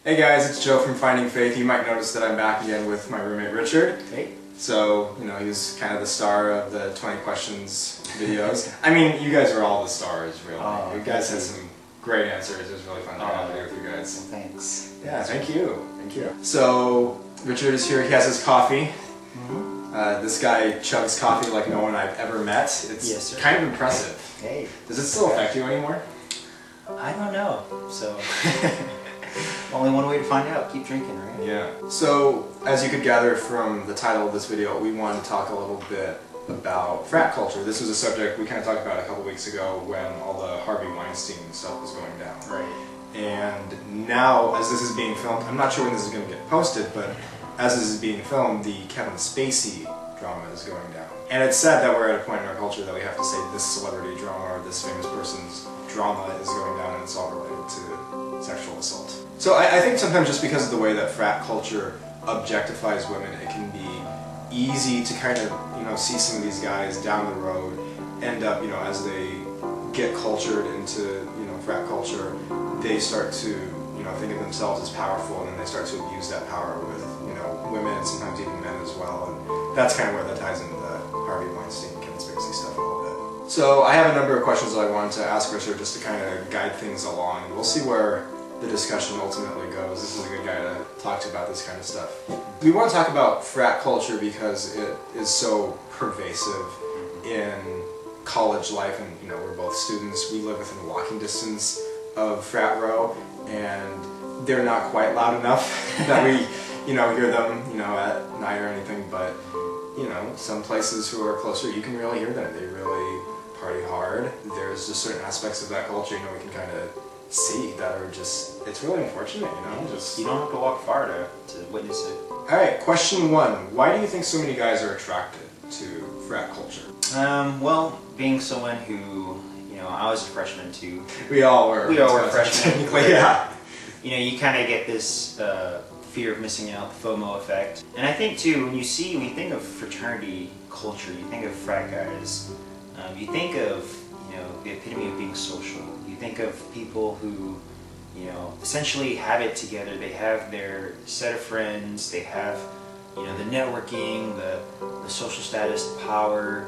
Hey guys, it's Joe from Finding Faith. You might notice that I'm back again with my roommate Richard. Hey. So, he's kind of the star of the 20 questions videos. I mean, you guys are all the stars, really. Oh, you guys had some great answers. It was really fun to have with you guys. Well, thanks. Yeah, thank you. Thank you. So, Richard is here. He has his coffee. This guy chugs coffee like no one I've ever met. It's kind of impressive. Hey. Does it still affect you anymore? I don't know. So, only one way to find out. Keep drinking, right? Yeah. So, as you could gather from the title of this video, we want to talk a little bit about frat culture. This was a subject we kind of talked about a couple weeks ago when all the Harvey Weinstein stuff was going down. Right. And now, as this is being filmed, I'm not sure when this is going to get posted, but as this is being filmed, the Kevin Spacey drama is going down. And it's sad that we're at a point in our culture that we have to say this celebrity drama or this famous person's drama is going down and it's all related to sexual assault. So I think sometimes just because of the way that frat culture objectifies women, it can be easy to kind of, see some of these guys down the road end up, as they get cultured into, frat culture, they start to, think of themselves as powerful, and then they start to abuse that power with, women and sometimes even men as well. And that's kind of where that ties into the Harvey Weinstein, Kevin Spacey stuff a little bit. So I have a number of questions that I wanted to ask Richard just to kind of guide things along. We'll see where the discussion ultimately goes. This is a good guy to talk to about this kind of stuff. We want to talk about frat culture because it is so pervasive in college life, and we're both students. We live within walking distance of frat row, and they're not quite loud enough that we hear them at night or anything, but some places who are closer, you can really hear them. They really party hard. There's just certain aspects of that culture we can kind of see that are just, it's really unfortunate, just... You don't have to walk far to witness it. Alright, question one. Why do you think so many guys are attracted to frat culture? Well, being someone who, I was a freshman too. We all were. We all were freshmen. Technically, yeah. You kind of get this fear of missing out, the FOMO effect. And I think too, when you think of fraternity culture, you think of frat guys, you think of, the epitome of being social. You think of people who, essentially have it together. They have their set of friends, they have, the networking, the social status, the power,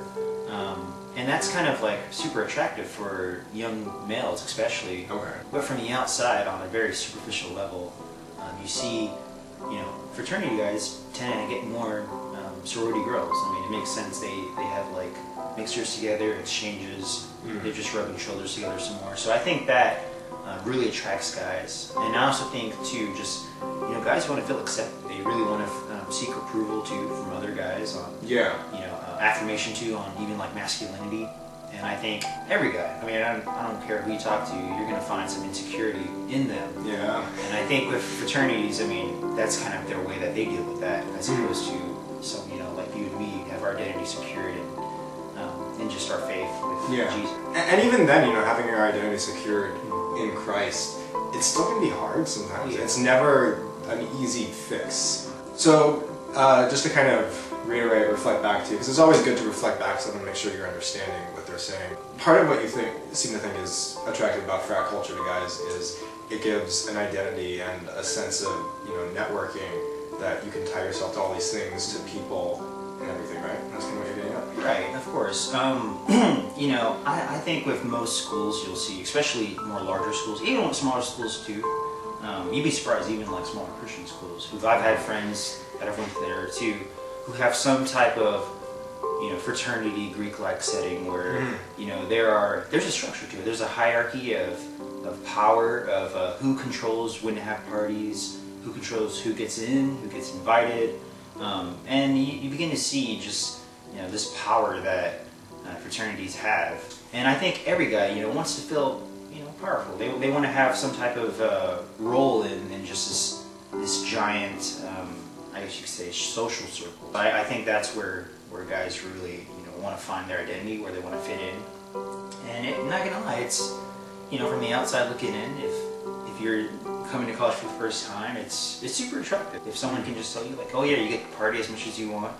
and that's kind of like super attractive for young males especially. Okay. But from the outside, on a very superficial level, you see, fraternity guys tend to get more sorority girls. I mean, it makes sense. They have like mixers together, exchanges, they're just rubbing shoulders together some more. So I think that really attracts guys. And I also think too, just, guys want to feel accepted. They really want to seek approval too from other guys on, affirmation too on even like masculinity. And I think every guy, I mean, I don't care who you talk to, you're going to find some insecurity in them. Yeah. And I think with fraternities, I mean, that's kind of their way that they deal with that, as opposed to some, like you and me have our identity secured and just our faith with Jesus. And even then, having your identity secured in Christ, it's still going to be hard sometimes. Yeah. It's never an easy fix. So, just to kind of reiterate, reflect back to you, because it's always good to reflect back to someone and make sure you're understanding what they're saying. Part of what you seem to think is attractive about frat culture to guys is it gives an identity and a sense of, networking, that you can tie yourself to all these things, to people and everything, right? That's kind of what you're getting at? Right, of course. I think with most schools you'll see, especially more larger schools, even with smaller schools too, you'd be surprised, even like smaller Christian schools, I've had friends that have went there too, who have some type of, fraternity, Greek-like setting where, there's a structure to it. There's a hierarchy of power, of who controls when to have parties, who controls who gets in, who gets invited, and you begin to see just, this power that fraternities have. And I think every guy, wants to feel, powerful. They want to have some type of role in just this giant, I guess you could say, social circle. I think that's where guys really, want to find their identity, where they want to fit in. And I'm not gonna lie, it's, from the outside looking in, if you're coming to college for the first time, it's super attractive. If someone can just tell you like, oh yeah, you get to party as much as you want,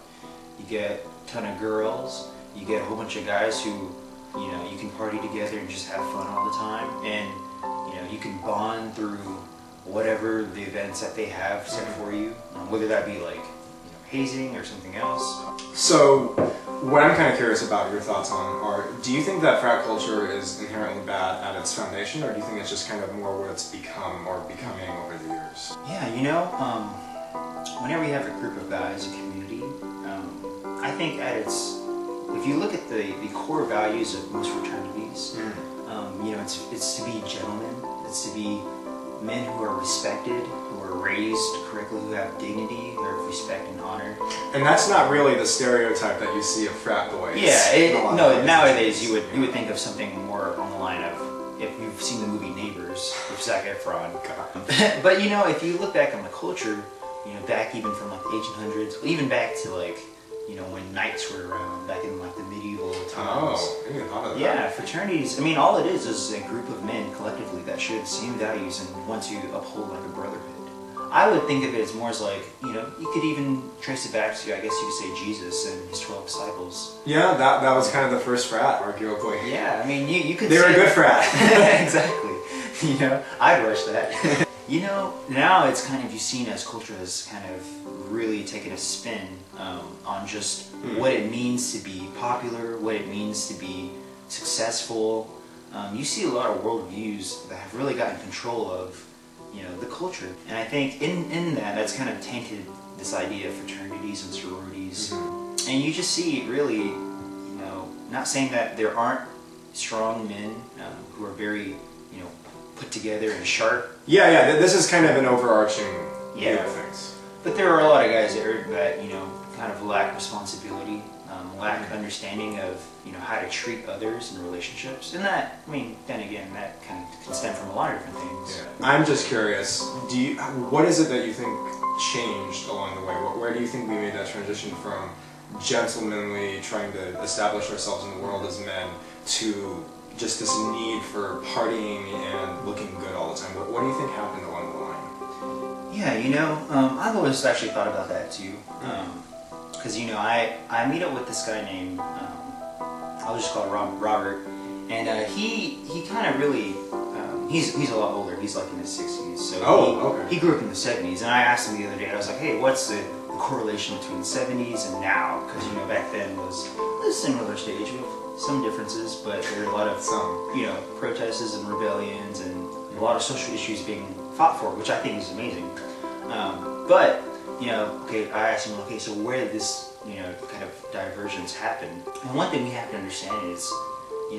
you get a ton of girls, you get a whole bunch of guys who, you can party together and just have fun all the time, and you can bond through whatever the events that they have set for you, whether that be like hazing or something else. So, what I'm kind of curious about your thoughts on are, do you think that frat culture is inherently bad at its foundation, or do you think it's just kind of more what it's become or becoming over the years? Yeah, whenever you have a group of guys, a community, I think at its, if you look at the core values of most fraternities, it's to be gentlemen, it's to be men who are respected, who are raised correctly, who have dignity, who have respect and honor. And that's not really the stereotype that you see of frat boys. Yeah, nowadays you would think of something more on the line of, if you've seen the movie Neighbors with Zac Efron. But if you look back on the culture, back even from like the 1800s, even back to like, when knights were around, back in like the medieval times. Oh, I didn't thought of that. Yeah, fraternities, all it is a group of men collectively that share the same values and want to uphold like a brotherhood. I would think of it as more as like, you could even trace it back to, I guess you could say, Jesus and his 12 disciples. Yeah, that was kind of the first frat, arguably. Yeah, you could They were a good frat. Exactly. I'd rush that. Now it's kind of, you've seen as culture has kind of really taken a spin on just what it means to be popular, what it means to be successful. You see a lot of worldviews that have really gotten control of the culture. And I think in that's kind of tainted this idea of fraternities and sororities. And you just see really, not saying that there aren't strong men who are very, put together and sharp. Yeah, this is kind of an overarching view of things. But there are a lot of guys that kind of lack responsibility, lack understanding of how to treat others in relationships, and that then again that kind of can stem from a lot of different things. Yeah. I'm just curious. What is it that you think changed along the way? Where do you think we made that transition from gentlemanly trying to establish ourselves in the world as men to just this need for partying and looking good all the time? What do you think happened along the line? Yeah, I've always actually thought about that too. Because I meet up with this guy named I'll just call him Robert, and he kind of really he's a lot older. He's like in his 60s, so he grew up in the 70s. And I asked him the other day, I was like, hey, what's the correlation between the 70s and now? Because back then was a similar stage with some differences, but there were a lot of protests and rebellions and a lot of social issues being fought for, which I think is amazing. But I asked him, so where did this kind of divergence happen? And one thing we have to understand is,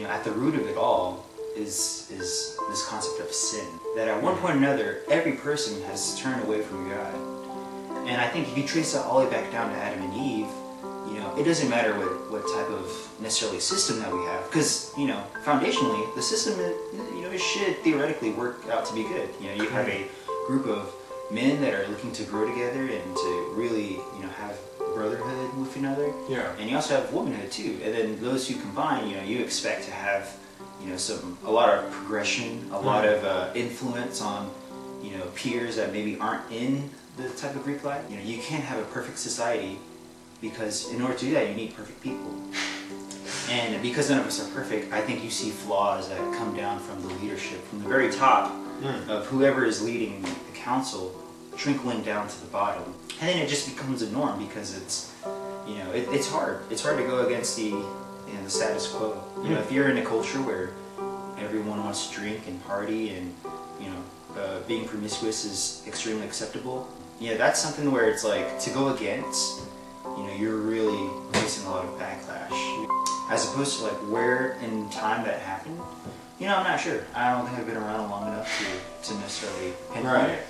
at the root of it all is this concept of sin. That at one point or another, every person has turned away from God. And I think if you trace that all the way back down to Adam and Eve, it doesn't matter what type of necessarily system that we have, because foundationally the system it should theoretically work out to be good. You have a group of men that are looking to grow together and to really have brotherhood with one another. Yeah. And you also have womanhood too. And then those who combine, you expect to have a lot of progression, a lot of influence on peers that maybe aren't in the type of Greek life. You can't have a perfect society, because in order to do that, you need perfect people. And because none of us are perfect, I think you see flaws that come down from the leadership, from the very top of whoever is leading the council, trickling down to the bottom. And then it just becomes a norm, because it's, it's hard. It's hard to go against the status quo. If you're in a culture where everyone wants to drink and party and, being promiscuous is extremely acceptable, that's something where it's like, to go against, you're really facing a lot of backlash. As opposed to like where in time that happened, I'm not sure. I don't think I've been around long enough to necessarily pinpoint it.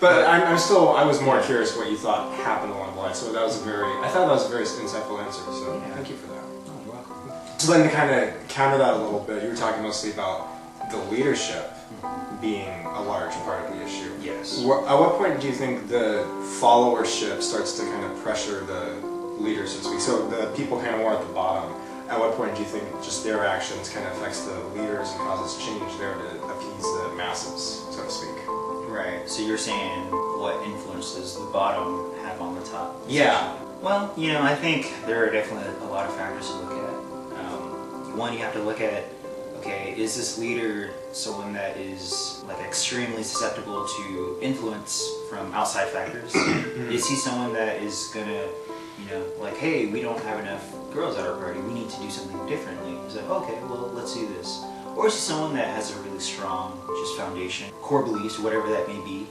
But I was more curious what you thought happened along the line. So I thought that was a very insightful answer. So thank you for that. Oh, you're welcome. So then to kind of counter that a little bit, you were talking mostly about the leadership being a large part of the issue. Yes. At what point do you think the followership starts to kind of pressure the leaders, so to speak? So the people kind of more at the bottom. At what point do you think just their actions kind of affects the leaders and causes change there to appease the masses, so to speak? Right. So you're saying what influence does the bottom have on the top? Yeah. Well, I think there are definitely a lot of factors to look at. One, you have to look at, okay, is this leader someone that is like extremely susceptible to influence from outside factors? Is he someone that is gonna, you know, like, hey, we don't have enough girls at our party, we need to do something differently? He's like, okay, well, let's do this. Or is he someone that has a really strong just foundation, core beliefs, whatever that may be?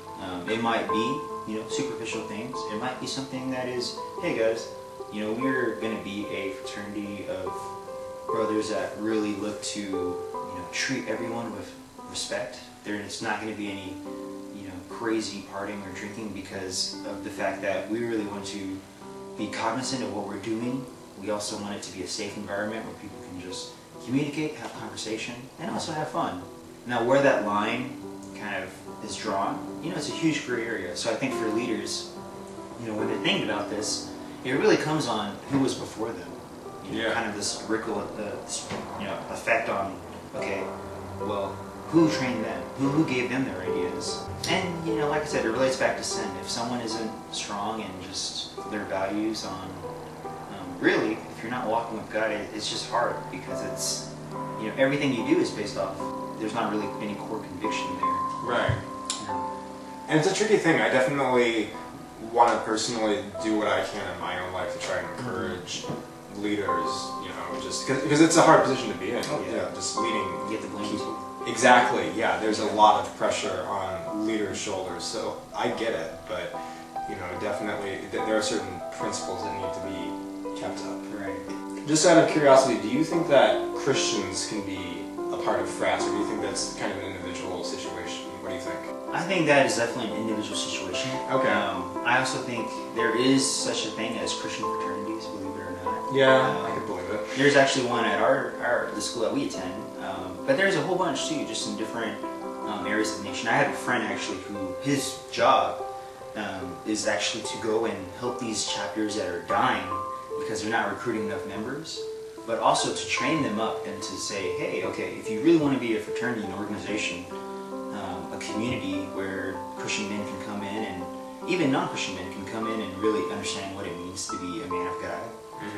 It might be, you know, superficial things. It might be something that is, hey guys, you know, we're going to be a fraternity of brothers that really look to, you know, treat everyone with respect. There's not going to be any, you know, crazy partying or drinking because of the fact that we really want to be cognizant of what we're doing. We also want it to be a safe environment where people can just communicate, have conversation, and also have fun. Now, where that line kind of is drawn, you know, it's a huge gray area. So I think for leaders, you know, when they're thinking about this, it really comes on who was before them. You know, kind of this ripple, you know, effect on, okay, well, who trained them? Who gave them their ideas? And, you know, like I said, it relates back to sin. If someone isn't strong in just their values on, really, if you're not walking with God, it's just hard because it's, you know, everything you do is based off, there's not really any core conviction there. Right. And it's a tricky thing. I definitely want to personally do what I can in my own life to try and encourage leaders, you know, just because it's a hard position to be in. Oh, yeah. Just leading. You get the blame too. Exactly, yeah. There's a lot of pressure on leaders' shoulders, so I get it, but, you know, definitely there are certain principles that need to be kept up. Right. Just out of curiosity, do you think that Christians can be a part of frats, or do you think that's kind of an individual situation? What do you think? I think that is definitely an individual situation. Okay. I also think there is such a thing as Christian fraternities, believe it or not. Yeah, I can believe it. There's actually one at the school that we attend, but there's a whole bunch too, just in different areas of the nation. I have a friend actually who his job is actually to go and help these chapters that are dying because they're not recruiting enough members, but also to train them up and to say, hey, okay, if you really want to be a fraternity, an organization, a community where Christian men can come in and even non-Christian men can come in and really understand what it means to be a man of God.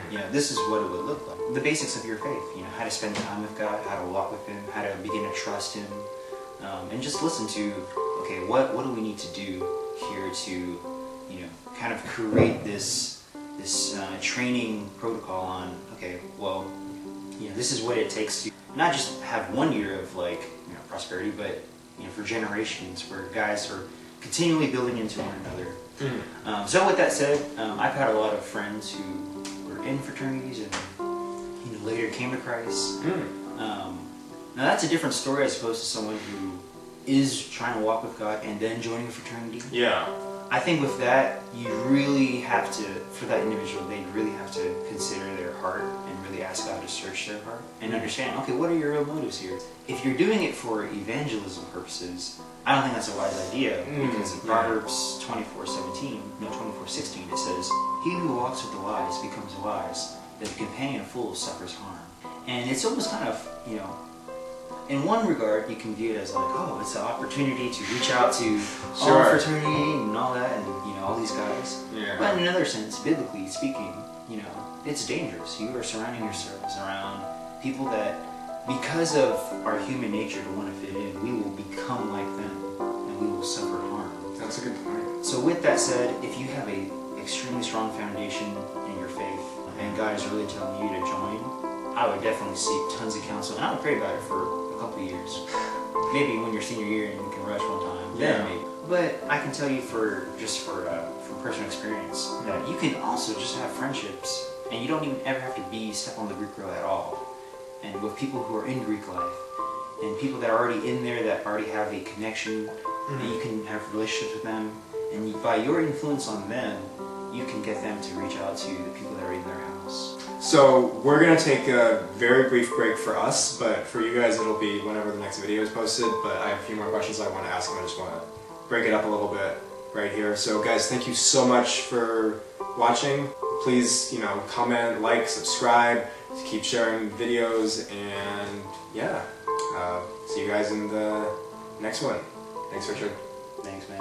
You know, this is what it would look like. The basics of your faith, you know, how to spend time with God, how to walk with Him, how to begin to trust Him, and just listen to, okay, what do we need to do here to, you know, kind of create this training protocol on, okay, well, you know, this is what it takes to not just have 1 year of like, you know, prosperity, but, you know, for generations where guys are continually building into one another. So with that said, I've had a lot of friends who were in fraternities and, you know, later came to Christ. Now that's a different story as opposed to someone who is trying to walk with God and then joining a fraternity. Yeah. I think with that, you really have to, for that individual, they really have to consider their heart and really ask God to search their heart and understand, okay, what are your real motives here? If you're doing it for evangelism purposes, I don't think that's a wise idea because in Proverbs 24:16, it says, he who walks with the wise becomes wise, but the companion of fools suffers harm. And it's almost kind of, you know, in one regard, you can view it as like, oh, it's an opportunity to reach out to all fraternity and all that, and, you know, all these guys. Yeah. But in another sense, biblically speaking, you know, it's dangerous. You are surrounding yourselves around people that, because of our human nature to want to fit in, we will become like them, and we will suffer harm. That's a good point. So with that said, if you have a extremely strong foundation in your faith, and God is really telling you to join, I would definitely seek tons of counsel, and I would pray about it for a couple of years. Maybe when you're senior year and you can rush one time, then maybe. But I can tell you from personal experience that you can also just have friendships, and you don't even ever have to step on the Greek road at all. And with people who are in Greek life, and people that are already in there that already have a connection, and you can have relationships with them, and by your influence on them, you can get them to reach out to the people that are in their house. So we're going to take a very brief break for us, but for you guys it'll be whenever the next video is posted. But I have a few more questions I want to ask, and I just want to break it up a little bit right here. So guys, thank you so much for watching. Please, you know, comment, like, subscribe, keep sharing videos, and yeah, see you guys in the next one. Thanks, Richard. Thanks, man.